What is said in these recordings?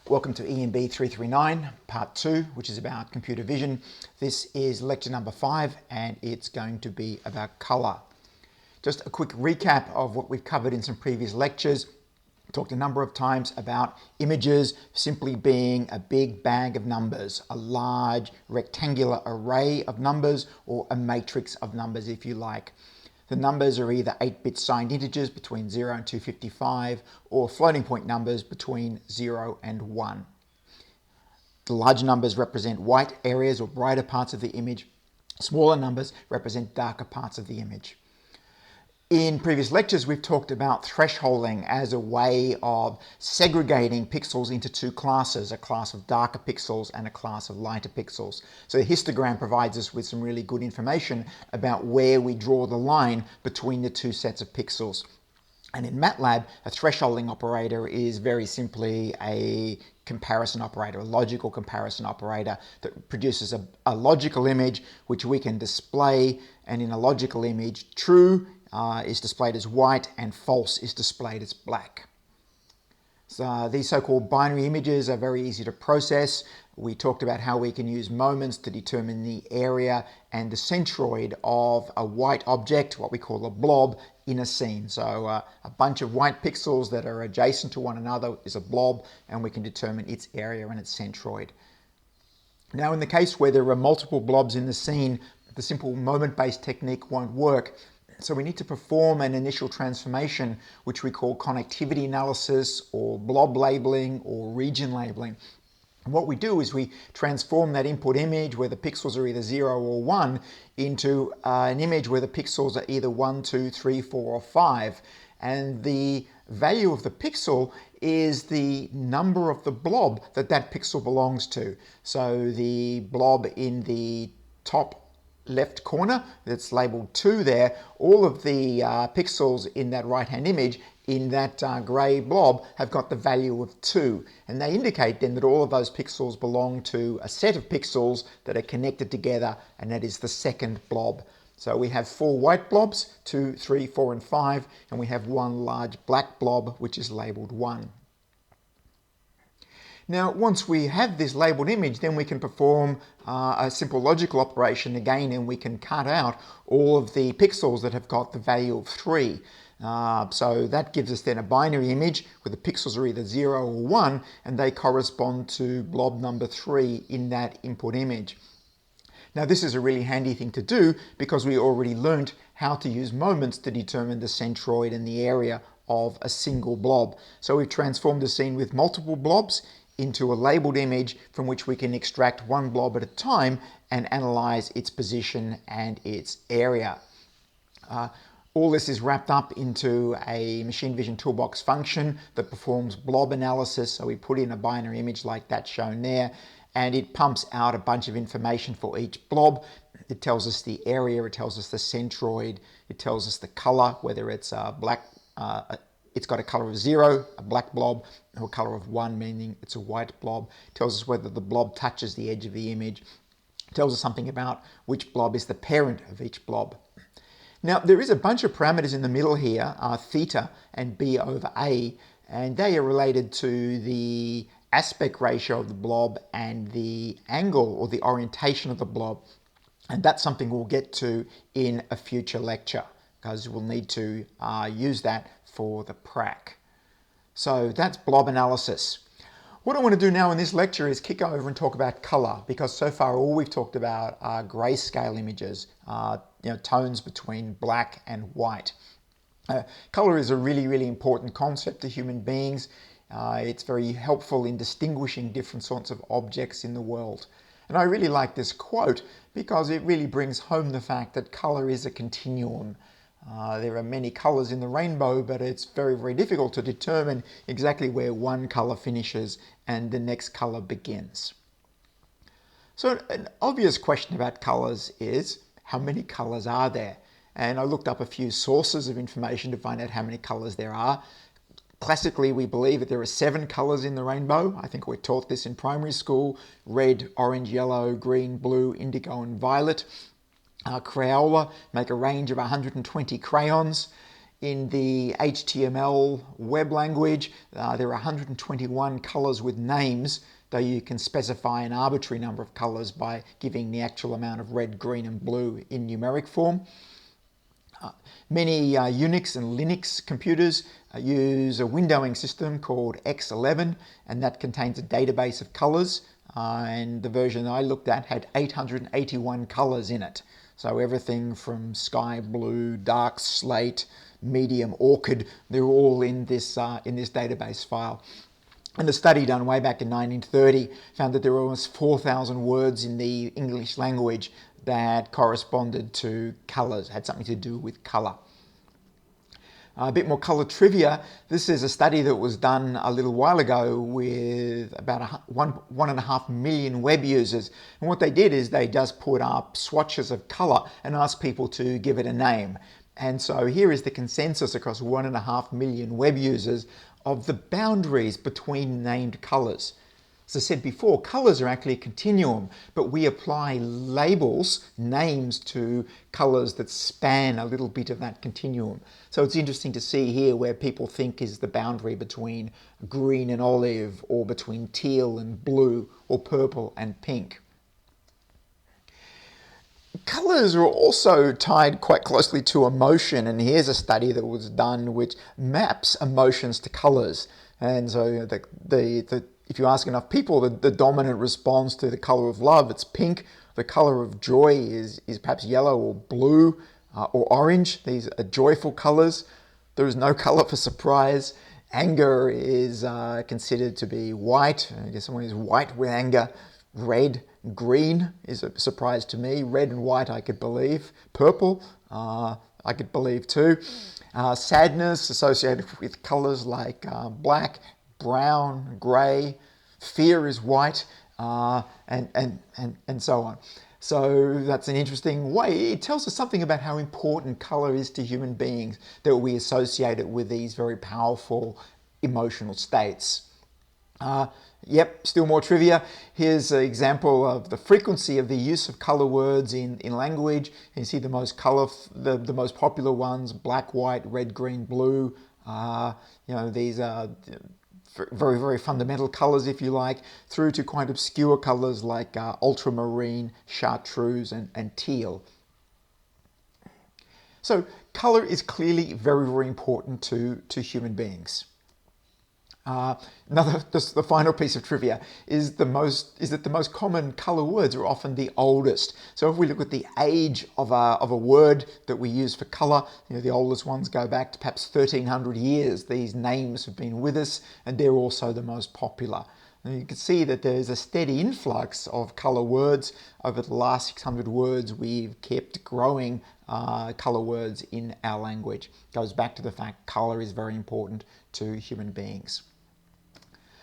Welcome to ENB339, part 2, which is about computer vision. This is lecture number 5, and it's going to be about color. Just a quick recap of what we've covered in some previous lectures. We talked a number of times about images simply being a big bag of numbers, a large rectangular array of numbers, or a matrix of numbers if you like. The numbers are either 8-bit signed integers between 0 and 255 or floating point numbers between 0 and 1. The larger numbers represent white areas or brighter parts of the image. Smaller numbers represent darker parts of the image. In previous lectures, we've talked about thresholding as a way of segregating pixels into two classes, a class of darker pixels and a class of lighter pixels. So the histogram provides us with some really good information about where we draw the line between the two sets of pixels. And in MATLAB, a thresholding operator is very simply a comparison operator, a logical comparison operator that produces a logical image which we can display, and in a logical image, true is displayed as white and false is displayed as black. So these so-called binary images are very easy to process. We talked about how we can use moments to determine the area and the centroid of a white object, what we call a blob, in a scene. So a bunch of white pixels that are adjacent to one another is a blob, and we can determine its area and its centroid. Now, in the case where there are multiple blobs in the scene, the simple moment-based technique won't work. So we need to perform an initial transformation, which we call connectivity analysis or blob labeling or region labeling. And what we do is we transform that input image where the pixels are either 0 or 1 into an image where the pixels are either 1, 2, 3, 4 or 5. And the value of the pixel is the number of the blob that pixel belongs to. So the blob in the top left corner that's labeled 2 there, all of the pixels in that right hand image in that grey blob have got the value of 2, and they indicate then that all of those pixels belong to a set of pixels that are connected together, and that is the second blob. So we have 4 white blobs, 2, 3, 4 and 5, and we have one large black blob which is labeled 1. Now, once we have this labeled image, then we can perform a simple logical operation again, and we can cut out all of the pixels that have got the value of 3. So that gives us then a binary image where the pixels are either 0 or 1, and they correspond to blob number 3 in that input image. Now, this is a really handy thing to do because we already learnt how to use moments to determine the centroid and the area of a single blob. So we've transformed a scene with multiple blobs into a labeled image from which we can extract one blob at a time and analyze its position and its area. All this is wrapped up into a machine vision toolbox function that performs blob analysis. So we put in a binary image like that shown there, and it pumps out a bunch of information for each blob. It tells us the area, it tells us the centroid, it tells us the color, whether it's black, it's got a color of 0, a black blob, or a color of 1, meaning it's a white blob. It tells us whether the blob touches the edge of the image. It tells us something about which blob is the parent of each blob. Now, there is a bunch of parameters in the middle here, theta and b over a, and they are related to the aspect ratio of the blob and the angle or the orientation of the blob. And that's something we'll get to in a future lecture, because we'll need to use that for the prac. So that's blob analysis. What I want to do now in this lecture is kick over and talk about color, because so far all we've talked about are grayscale images, tones between black and white. Color is a really, really important concept to human beings. It's very helpful in distinguishing different sorts of objects in the world. And I really like this quote because it really brings home the fact that color is a continuum. There are many colors in the rainbow, but it's very, very difficult to determine exactly where one color finishes and the next color begins. So an obvious question about colors is, how many colors are there? And I looked up a few sources of information to find out how many colors there are. Classically, we believe that there are 7 colors in the rainbow. I think we're taught this in primary school: red, orange, yellow, green, blue, indigo, and violet. Crayola make a range of 120 crayons. In the HTML web language, there are 121 colors with names, though you can specify an arbitrary number of colors by giving the actual amount of red, green, and blue in numeric form. Many Unix and Linux computers use a windowing system called X11, and that contains a database of colors. And the version I looked at had 881 colors in it. So everything from sky blue, dark slate, medium orchid, they're all in this database file. And the study done way back in 1930 found that there were almost 4,000 words in the English language that corresponded to colors, had something to do with color. A bit more color trivia. This is a study that was done a little while ago with about 1.5 million web users. And what they did is they just put up swatches of color and asked people to give it a name. And so here is the consensus across 1.5 million web users of the boundaries between named colors. As I said before, colors are actually a continuum, but we apply labels, names, to colors that span a little bit of that continuum. So it's interesting to see here where people think is the boundary between green and olive, or between teal and blue, or purple and pink. Colors are also tied quite closely to emotion, and here's a study that was done which maps emotions to colors. And so if you ask enough people, the dominant response to the color of love, it's pink. The color of joy is perhaps yellow or blue or orange. These are joyful colors. There is no color for surprise. Anger is considered to be white. I guess someone is white with anger. Red, green is a surprise to me. Red and white I could believe. Purple I could believe too. Sadness associated with colors like black, brown, grey. Fear is white, and so on. So that's an interesting way. It tells us something about how important color is to human beings, that we associate it with these very powerful emotional states. Yep, still more trivia. Here's an example of the frequency of the use of color words in language. You see the most popular ones: black, white, red, green, blue. These are very, very fundamental colors, if you like, through to quite obscure colors like ultramarine, chartreuse, and teal. So color is clearly very, very important to human beings. Just the final piece of trivia is that the most common color words are often the oldest. So if we look at the age of a word that we use for color, the oldest ones go back to perhaps 1,300 years. These names have been with us, and they're also the most popular. And you can see that there's a steady influx of color words. Over the last 600 words, we've kept growing color words in our language. It goes back to the fact color is very important to human beings.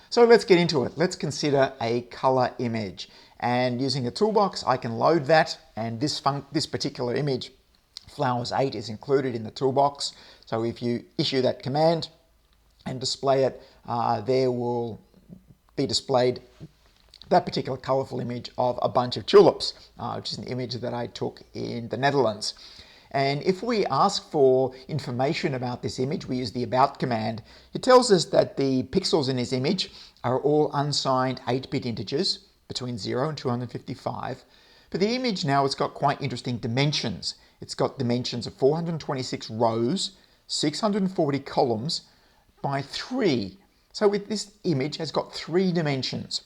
So let's get into it. Let's consider a color image. And using a toolbox, I can load that. And this particular image, Flowers 8, is included in the toolbox. So if you issue that command and display it, there will be displayed that particular colorful image of a bunch of tulips, which is an image that I took in the Netherlands. And if we ask for information about this image, we use the about command. It tells us that the pixels in this image are all unsigned 8-bit integers between 0 and 255. But the image now, it's got quite interesting dimensions. It's got dimensions of 426 rows, 640 columns by 3. So this image has got 3 dimensions.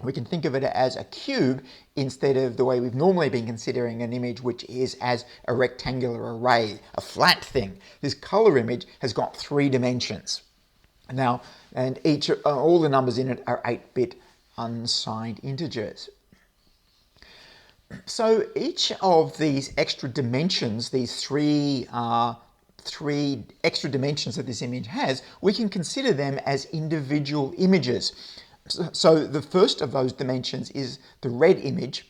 We can think of it as a cube instead of the way we've normally been considering an image, which is as a rectangular array, a flat thing. This color image has got 3 dimensions. Now, and all the numbers in it are 8-bit unsigned integers. So each of these extra dimensions, these three extra dimensions that this image has, we can consider them as individual images. So the first of those dimensions is the red image,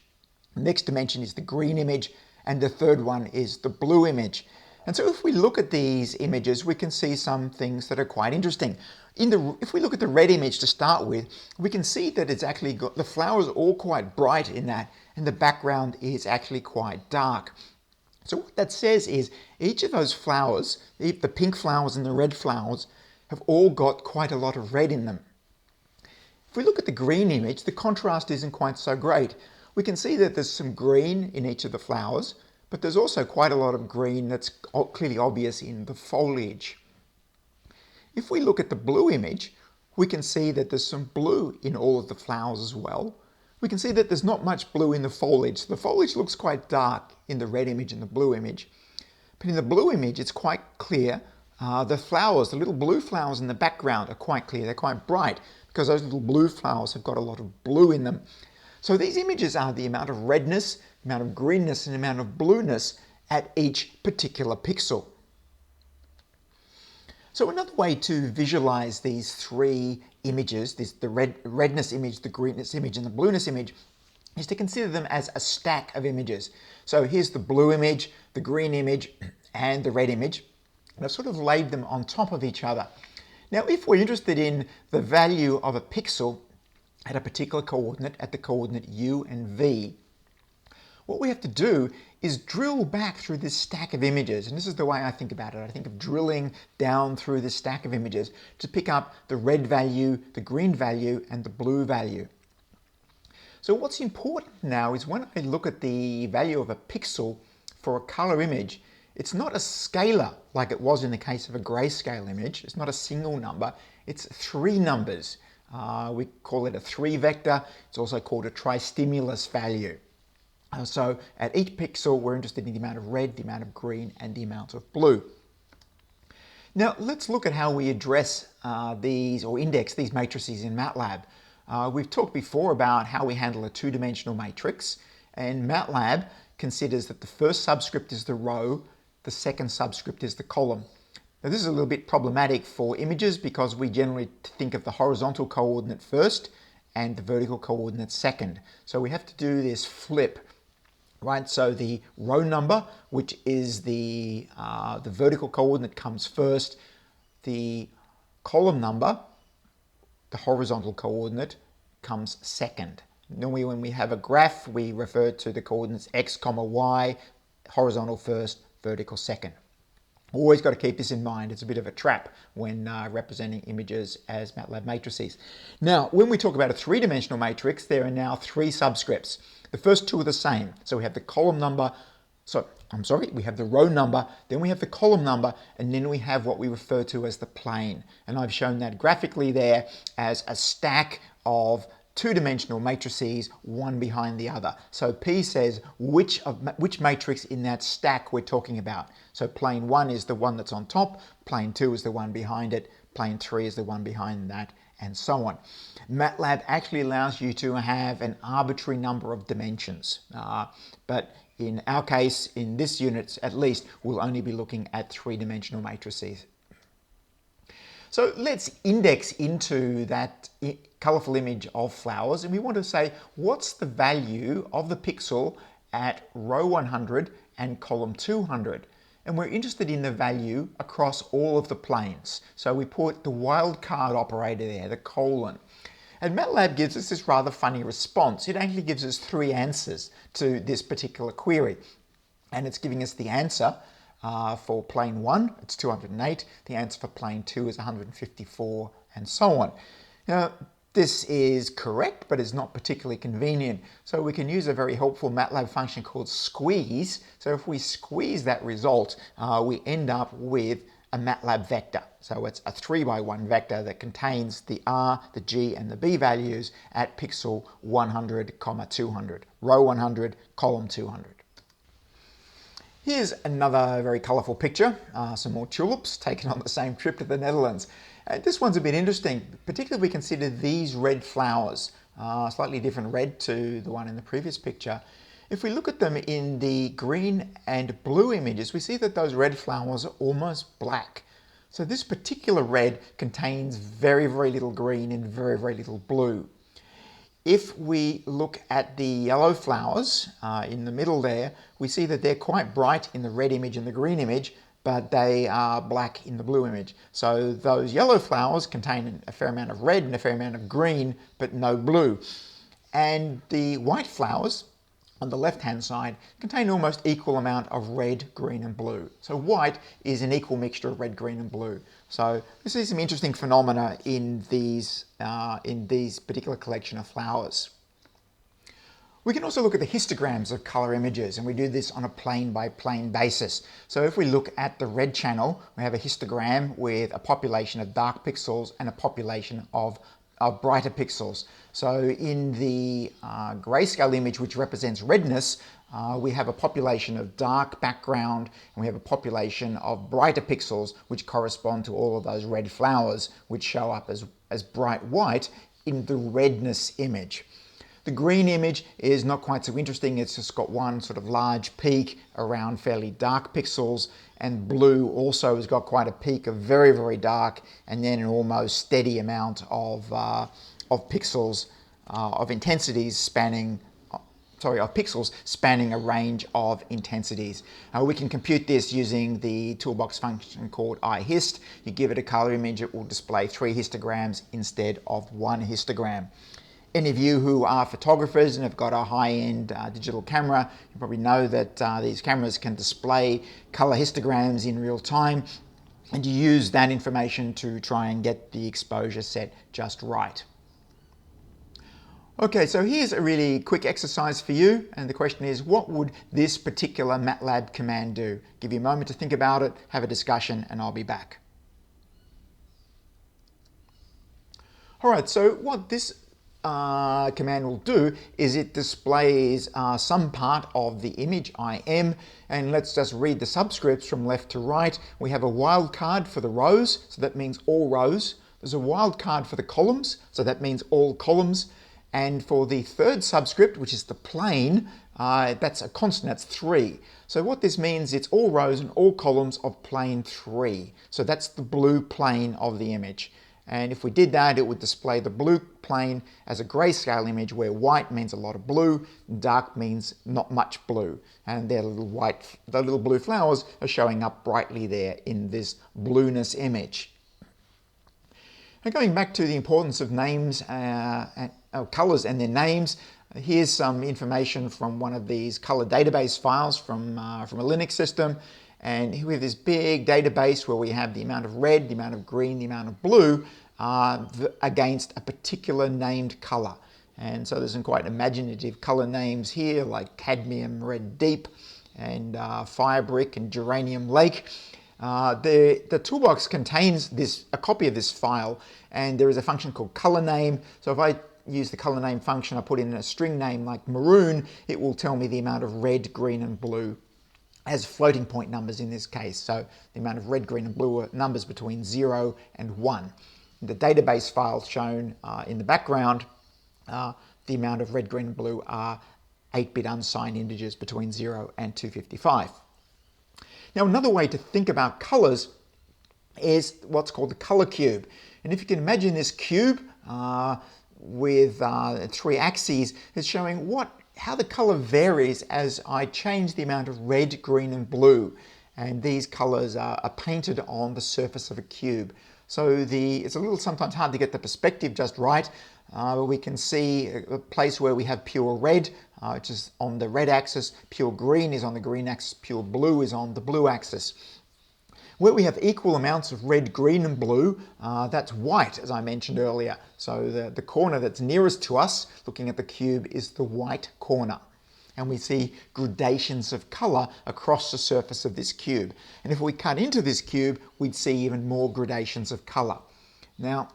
the next dimension is the green image, and the third one is the blue image. And so if we look at these images, we can see some things that are quite interesting. If we look at the red image to start with, we can see that it's actually got the flowers all quite bright in that, and the background is actually quite dark. So what that says is each of those flowers, the pink flowers and the red flowers, have all got quite a lot of red in them. If we look at the green image, the contrast isn't quite so great. We can see that there's some green in each of the flowers, but there's also quite a lot of green that's clearly obvious in the foliage. If we look at the blue image, we can see that there's some blue in all of the flowers as well. We can see that there's not much blue in the foliage. The foliage looks quite dark in the red image and the blue image. But in the blue image, it's quite clear. The flowers, the little blue flowers in the background are quite clear. They're quite bright because those little blue flowers have got a lot of blue in them. So these images are the amount of redness, the amount of greenness, and the amount of blueness at each particular pixel. So another way to visualize these three images, the redness image, the greenness image, and the blueness image, is to consider them as a stack of images. So here's the blue image, the green image, and the red image. And I've sort of laid them on top of each other. Now, if we're interested in the value of a pixel at a particular coordinate, at the coordinate u and v, what we have to do is drill back through this stack of images. And this is the way I think about it. I think of drilling down through this stack of images to pick up the red value, the green value, and the blue value. So what's important now is when I look at the value of a pixel for a color image, it's not a scalar like it was in the case of a grayscale image. It's not a single number. It's three numbers. We call it a 3-vector. It's also called a tristimulus value. So at each pixel, we're interested in the amount of red, the amount of green, and the amount of blue. Now, let's look at how we address these or index these matrices in MATLAB. We've talked before about how we handle a two-dimensional matrix, and MATLAB considers that the first subscript is the row, the second subscript is the column. Now, this is a little bit problematic for images because we generally think of the horizontal coordinate first and the vertical coordinate second. So we have to do this flip. Right, so the row number, which is the vertical coordinate, comes first. The column number, the horizontal coordinate, comes second. Normally when we have a graph, we refer to the coordinates x, y, horizontal first, vertical second. Always got to keep this in mind. It's a bit of a trap when representing images as MATLAB matrices. Now, when we talk about a three-dimensional matrix, there are now three subscripts. The first two are the same. So we have the column number, we have the row number, then we have the column number, and then we have what we refer to as the plane. And I've shown that graphically there as a stack of two-dimensional matrices, one behind the other. So P says which matrix in that stack we're talking about. So plane 1 is the one that's on top, plane 2 is the one behind it, plane 3 is the one behind that, and so on. MATLAB actually allows you to have an arbitrary number of dimensions, but in our case, in this unit at least, we'll only be looking at three-dimensional matrices. So let's index into that colorful image of flowers, and we want to say what's the value of the pixel at row 100 and column 200. And we're interested in the value across all of the planes. So we put the wildcard operator there, the colon. And MATLAB gives us this rather funny response. It actually gives us three answers to this particular query. And it's giving us the answer for plane 1, it's 208. The answer for plane 2 is 154, and so on. Now, this is correct, but it's not particularly convenient. So we can use a very helpful MATLAB function called squeeze. So if we squeeze that result, we end up with a MATLAB vector. So it's a 3x1 vector that contains the R, the G, and the B values at pixel 100, 200, row 100, column 200. Here's another very colourful picture, some more tulips taken on the same trip to the Netherlands. This one's a bit interesting, particularly if we consider these red flowers, slightly different red to the one in the previous picture. If we look at them in the green and blue images, we see that those red flowers are almost black. So this particular red contains very, very little green and very, very little blue. If we look at the yellow flowers in the middle there, we see that they're quite bright in the red image and the green image, but they are black in the blue image. So those yellow flowers contain a fair amount of red and a fair amount of green, but no blue. And the white flowers on the left-hand side contain almost equal amount of red, green, and blue. So white is an equal mixture of red, green, and blue. So this is some interesting phenomena in these particular collection of flowers. We can also look at the histograms of color images, and we do this on a plane by plane basis. So if we look at the red channel, we have a histogram with a population of dark pixels and a population of brighter pixels. So in the grayscale image, which represents redness, we have a population of dark background and we have a population of brighter pixels which correspond to all of those red flowers which show up as bright white in the redness image. The green image is not quite so interesting. It's just got one sort of large peak around fairly dark pixels, and blue also has got quite a peak of very, very dark and then an almost steady amount of pixels, of intensities spanning of pixels spanning a range of intensities. We can compute this using the toolbox function called ihist. You give it a color image, it will display 3 histograms instead of 1 histogram. Any of you who are photographers and have got a high-end digital camera, you probably know that these cameras can display color histograms in real time, and you use that information to try and get the exposure set just right. Okay, so here's a really quick exercise for you, and the question is, what would this particular MATLAB command do? Give you a moment to think about it, have a discussion, and I'll be back. All right, so what this command will do is it displays some part of the image IM, and let's just read the subscripts from left to right. We have a wildcard for the rows, so that means all rows. There's a wildcard for the columns, so that means all columns. And for the third subscript, which is the plane, that's a constant, that's 3. So what this means, it's all rows and all columns of plane 3. So that's the blue plane of the image. And if we did that, it would display the blue plane as a grayscale image where white means a lot of blue, dark means not much blue. And the little blue flowers are showing up brightly there in this blueness image. Now going back to the importance of names, colors and their names, here's some information from one of these color database files from a Linux system. And here we have this big database where we have the amount of red, the amount of green, the amount of blue against a particular named color. And so there's some quite imaginative color names here like cadmium red deep and firebrick and geranium lake. The toolbox contains a copy of this file, and there is a function called color name. So if I use the color name function, I put in a string name like maroon, it will tell me the amount of red, green, and blue as floating point numbers in this case. So the amount of red, green, and blue are numbers between 0 and 1. The database file shown in the background, the amount of red, green, and blue are 8-bit unsigned integers between 0 and 255. Now another way to think about colors is what's called the color cube. And if you can imagine this cube with 3 axes, it's showing how the color varies as I change the amount of red, green, and blue. And these colors are painted on the surface of a cube. So it's a little sometimes hard to get the perspective just right. We can see a place where we have pure red, which is on the red axis, pure green is on the green axis, pure blue is on the blue axis. Where we have equal amounts of red, green, and blue, that's white, as I mentioned earlier. So the corner that's nearest to us, looking at the cube, is the white corner. And we see gradations of color across the surface of this cube. And if we cut into this cube, we'd see even more gradations of color. Now,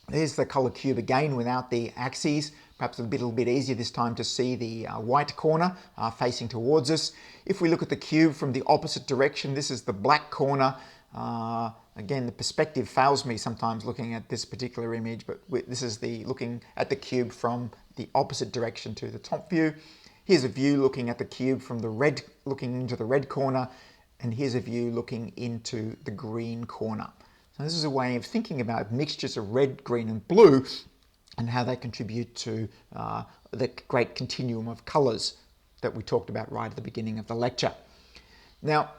there's the color cube again without the axes. Perhaps a little bit easier this time to see the white corner facing towards us. If we look at the cube from the opposite direction, this is the black corner. Again, the perspective fails me sometimes looking at this particular image, but this is looking at the cube from the opposite direction to the top view. Here's a view looking at the cube from looking into the red corner, and here's a view looking into the green corner. So this is a way of thinking about mixtures of red, green, and blue, and how they contribute to the great continuum of colors that we talked about right at the beginning of the lecture. Now,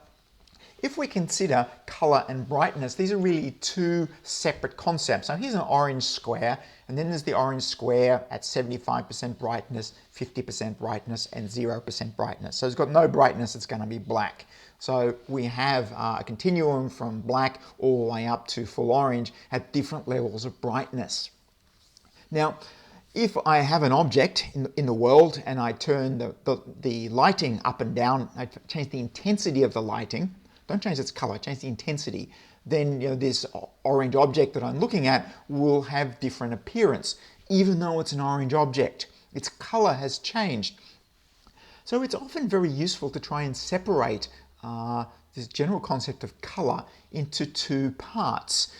If we consider color and brightness, these are really two separate concepts. So here's an orange square, and then there's the orange square at 75% brightness, 50% brightness, and 0% brightness. So it's got no brightness, it's going to be black. So we have a continuum from black all the way up to full orange at different levels of brightness. Now, if I have an object in the world and I turn the lighting up and down, I change the intensity of the lighting, don't change its color, change the intensity, then this orange object that I'm looking at will have different appearance, even though it's an orange object. Its color has changed. So it's often very useful to try and separate this general concept of color into two parts.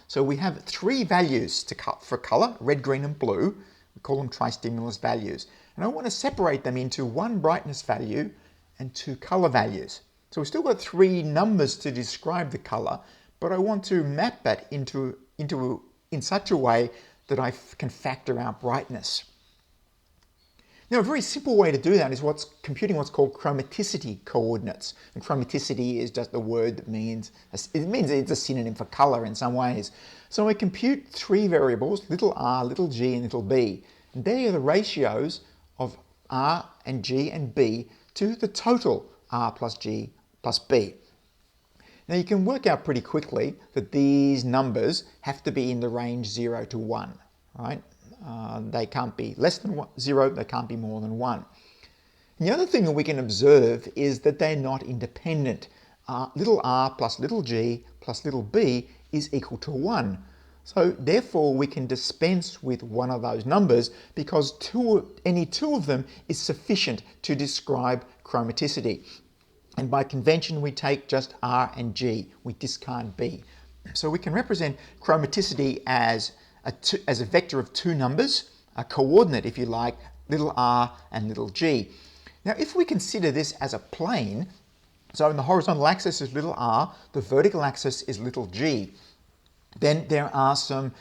So we have three values for color, red, green, and blue. We call them tri-stimulus values. And I want to separate them into one brightness value and two color values. So we've still got three numbers to describe the color, but I want to map that in such a way that I can factor out brightness. Now, a very simple way to do that is computing what's called chromaticity coordinates. And chromaticity is just a word that means it's a synonym for color in some ways. So I compute three variables, little r, little g, and little b. And they are the ratios of r and g and b to the total r plus g plus b. Now you can work out pretty quickly that these numbers have to be in the range 0 to 1, right? They can't be less than 0, they can't be more than 1. And the other thing that we can observe is that they're not independent. Little r plus little g plus little b is equal to 1. So therefore we can dispense with one of those numbers because any two of them is sufficient to describe chromaticity. And by convention we take just r and g, we discard b. So we can represent chromaticity as a vector of two numbers, a coordinate if you like, little r and little g. Now if we consider this as a plane, so in the horizontal axis is little r, the vertical axis is little g, then there are some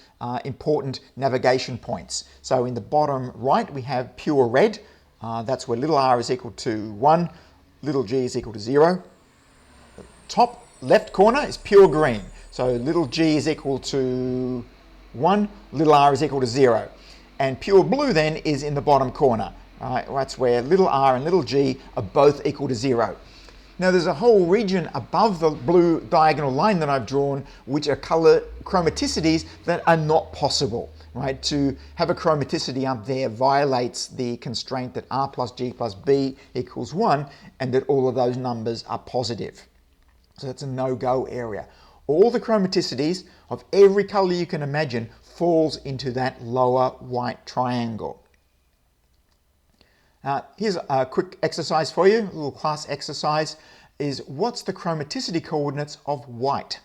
important navigation points. So in the bottom right we have pure red, that's where little r is equal to 1, little g is equal to 0. The top left corner is pure green, so little g is equal to 1, little r is equal to 0. And pure blue then is in the bottom corner. Right? That's where little r and little g are both equal to 0. Now there's a whole region above the blue diagonal line that I've drawn which are color chromaticities that are not possible. Right? To have a chromaticity up there violates the constraint that r plus g plus b equals 1 and that all of those numbers are positive. So that's a no-go area. All the chromaticities of every color you can imagine falls into that lower white triangle. Here's a quick exercise for you, a little class exercise, is what's the chromaticity coordinates of white?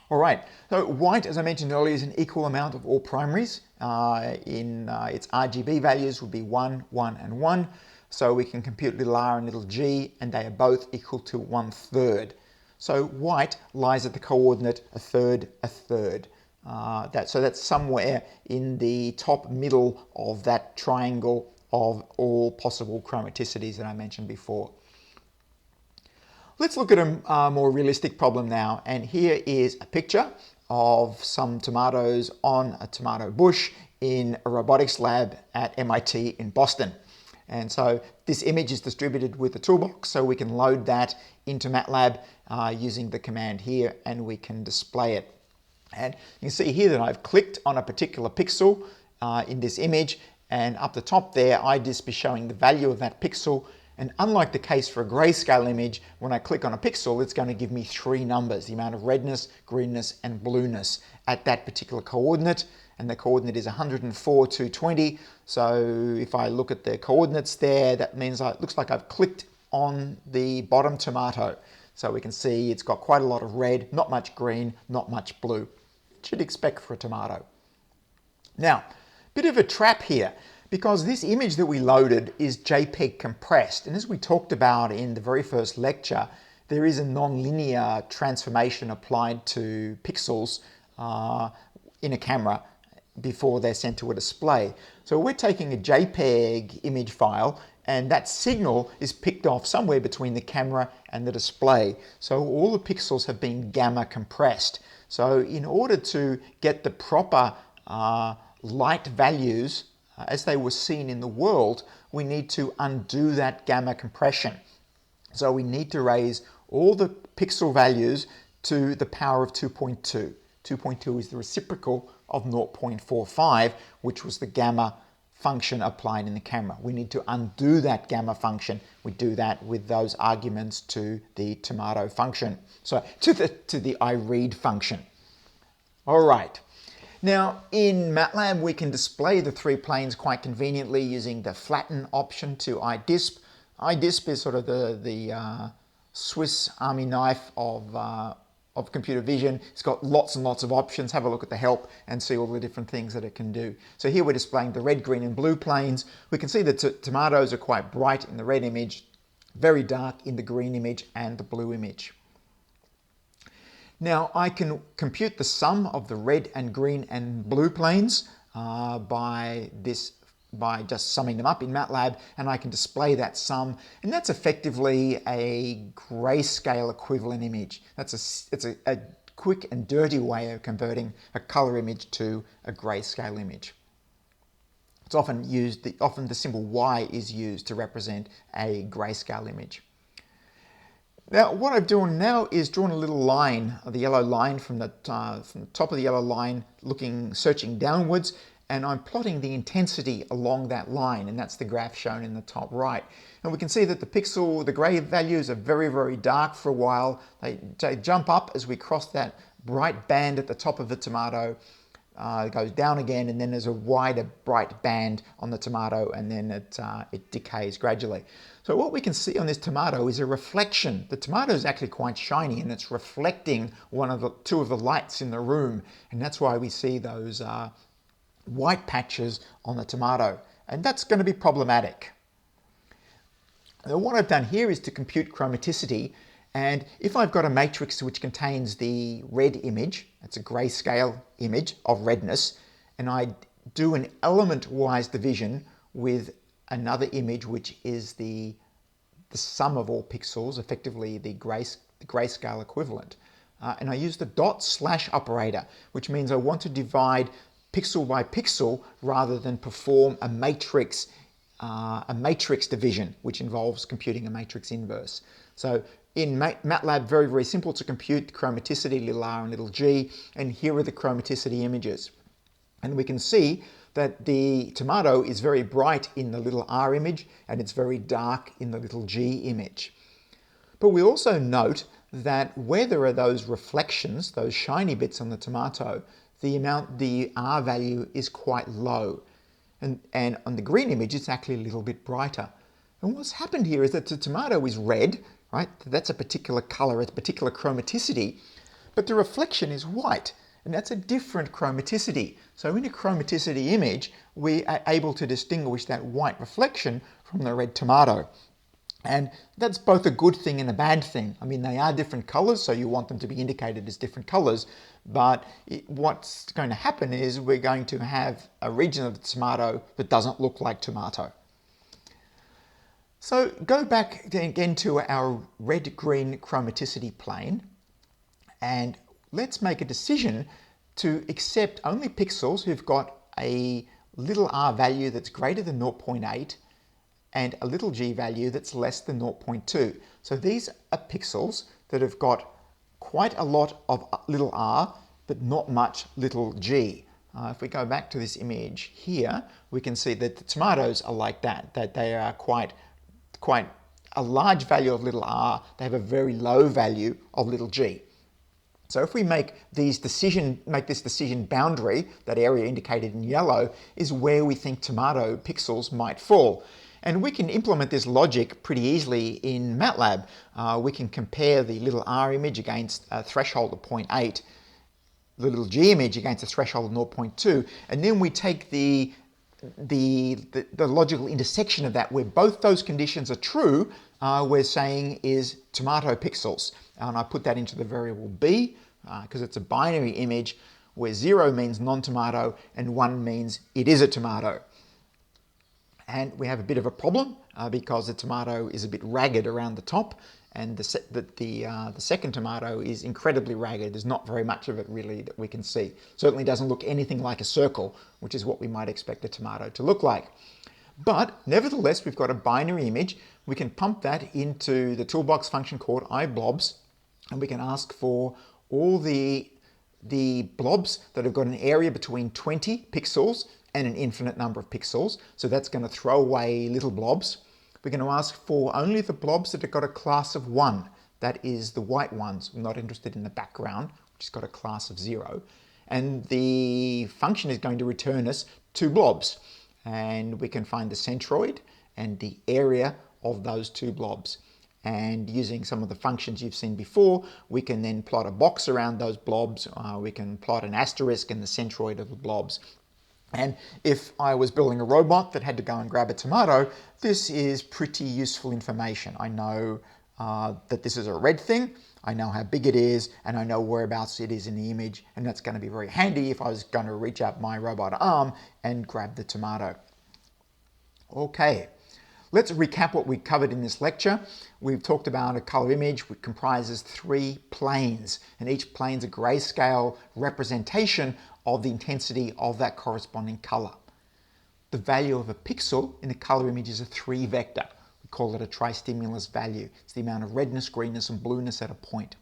All right, so white, as I mentioned earlier, is an equal amount of all primaries. Its RGB values would be 1, 1, and 1. So we can compute little r and little g, and they are both equal to 1/3. So white lies at the coordinate 1/3, 1/3. So that's somewhere in the top middle of that triangle of all possible chromaticities that I mentioned before. Let's look at a more realistic problem now, and here is a picture of some tomatoes on a tomato bush in a robotics lab at MIT in Boston. And so this image is distributed with the toolbox, so we can load that into MATLAB using the command here, and we can display it. And you can see here that I've clicked on a particular pixel in this image, and up the top there I'd just be showing the value of that pixel. And unlike the case for a grayscale image, when I click on a pixel, it's going to give me three numbers, the amount of redness, greenness, and blueness at that particular coordinate. And the coordinate is 104, 220. So if I look at the coordinates there, that means it looks like I've clicked on the bottom tomato. So we can see it's got quite a lot of red, not much green, not much blue. Should expect for a tomato. Now, bit of a trap here, because this image that we loaded is JPEG compressed. And as we talked about in the very first lecture, there is a nonlinear transformation applied to pixels in a camera before they're sent to a display. So we're taking a JPEG image file and that signal is picked off somewhere between the camera and the display. So all the pixels have been gamma compressed. So in order to get the proper light values as they were seen in the world, we need to undo that gamma compression. So we need to raise all the pixel values to the power of 2.2. 2.2 is the reciprocal of 0.45, which was the gamma function applied in the camera. We need to undo that gamma function. We do that with those arguments to the tomato function. So to the iRead function. All right. Now in MATLAB we can display the three planes quite conveniently using the flatten option to iDisp. iDisp is sort of the Swiss Army knife of computer vision. It's got lots and lots of options. Have a look at the help and see all the different things that it can do. So here we're displaying the red, green and blue planes. We can see that tomatoes are quite bright in the red image, very dark in the green image and the blue image. Now I can compute the sum of the red and green and blue planes by just summing them up in MATLAB, and I can display that sum, and that's effectively a grayscale equivalent image. It's a quick and dirty way of converting a color image to a grayscale image. It's often used, often the symbol Y is used to represent a grayscale image. Now what I've done now is drawn a little line, the yellow line from the top of the yellow line searching downwards, and I'm plotting the intensity along that line, and that's the graph shown in the top right. And we can see that the gray values are very, very dark for a while. They jump up as we cross that bright band at the top of the tomato. It goes down again, and then there's a wider bright band on the tomato, and then it decays gradually. So what we can see on this tomato is a reflection. The tomato is actually quite shiny, and it's reflecting two of the lights in the room, and that's why we see those white patches on the tomato, and that's going to be problematic. Now, what I've done here is to compute chromaticity, and if I've got a matrix which contains the red image, that's a grayscale image of redness, and I do an element-wise division with another image which is the sum of all pixels, effectively the grayscale equivalent, and I use the dot/slash operator, which means I want to divide pixel by pixel rather than perform a matrix division, which involves computing a matrix inverse. So in MATLAB, very, very simple to compute chromaticity, little r and little g, and here are the chromaticity images. And we can see that the tomato is very bright in the little r image, and it's very dark in the little g image. But we also note that where there are those reflections, those shiny bits on the tomato, the R value is quite low. And on the green image, it's actually a little bit brighter. And what's happened here is that the tomato is red, right? That's a particular color, a particular chromaticity, but the reflection is white, and that's a different chromaticity. So in a chromaticity image, we are able to distinguish that white reflection from the red tomato. And that's both a good thing and a bad thing. I mean, they are different colors, so you want them to be indicated as different colors, but what's going to happen is we're going to have a region of the tomato that doesn't look like tomato. So go back again to our red-green chromaticity plane, and let's make a decision to accept only pixels who've got a little r value that's greater than 0.8 and a little g value that's less than 0.2. So these are pixels that have got quite a lot of little r, but not much little g. If we go back to this image here, we can see that the tomatoes are like that they are quite a large value of little r, they have a very low value of little g. So if we make this decision boundary, that area indicated in yellow, is where we think tomato pixels might fall. And we can implement this logic pretty easily in MATLAB. We can compare the little r image against a threshold of 0.8, the little g image against a threshold of 0.2, and then we take the logical intersection of that, where both those conditions are true, we're saying is tomato pixels. And I put that into the variable b, because it's a binary image, where 0 means non-tomato and 1 means it is a tomato. And we have a bit of a problem because the tomato is a bit ragged around the top, and the second tomato is incredibly ragged. There's not very much of it really that we can see. Certainly doesn't look anything like a circle, which is what we might expect a tomato to look like. But nevertheless, we've got a binary image. We can pump that into the toolbox function called iBlobs, and we can ask for all the blobs that have got an area between 20 pixels and an infinite number of pixels. So that's going to throw away little blobs. We're going to ask for only the blobs that have got a class of 1. That is the white ones. We're not interested in the background, which has got a class of 0. And the function is going to return us 2 blobs. And we can find the centroid and the area of those 2 blobs. And using some of the functions you've seen before, we can then plot a box around those blobs. We can plot an asterisk and the centroid of the blobs. And if I was building a robot that had to go and grab a tomato, this is pretty useful information. I know that this is a red thing, I know how big it is, and I know whereabouts it is in the image, and that's going to be very handy if I was going to reach out my robot arm and grab the tomato. Okay, let's recap what we covered in this lecture. We've talked about a color image which comprises 3 planes, and each plane's a grayscale representation of the intensity of that corresponding color. The value of a pixel in a color image is a 3 vector. We call it a tri-stimulus value. It's the amount of redness, greenness, and blueness at a point.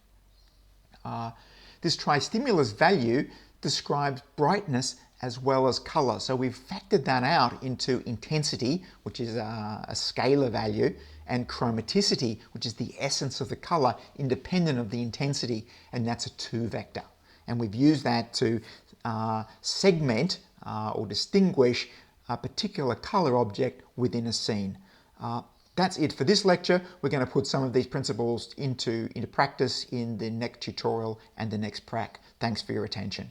This tri-stimulus value describes brightness as well as color. So we've factored that out into intensity, which is a scalar value, and chromaticity, which is the essence of the color independent of the intensity, and that's a 2 vector. And we've used that to segment or distinguish a particular color object within a scene. That's it for this lecture. We're going to put some of these principles into practice in the next tutorial and the next prac. Thanks for your attention.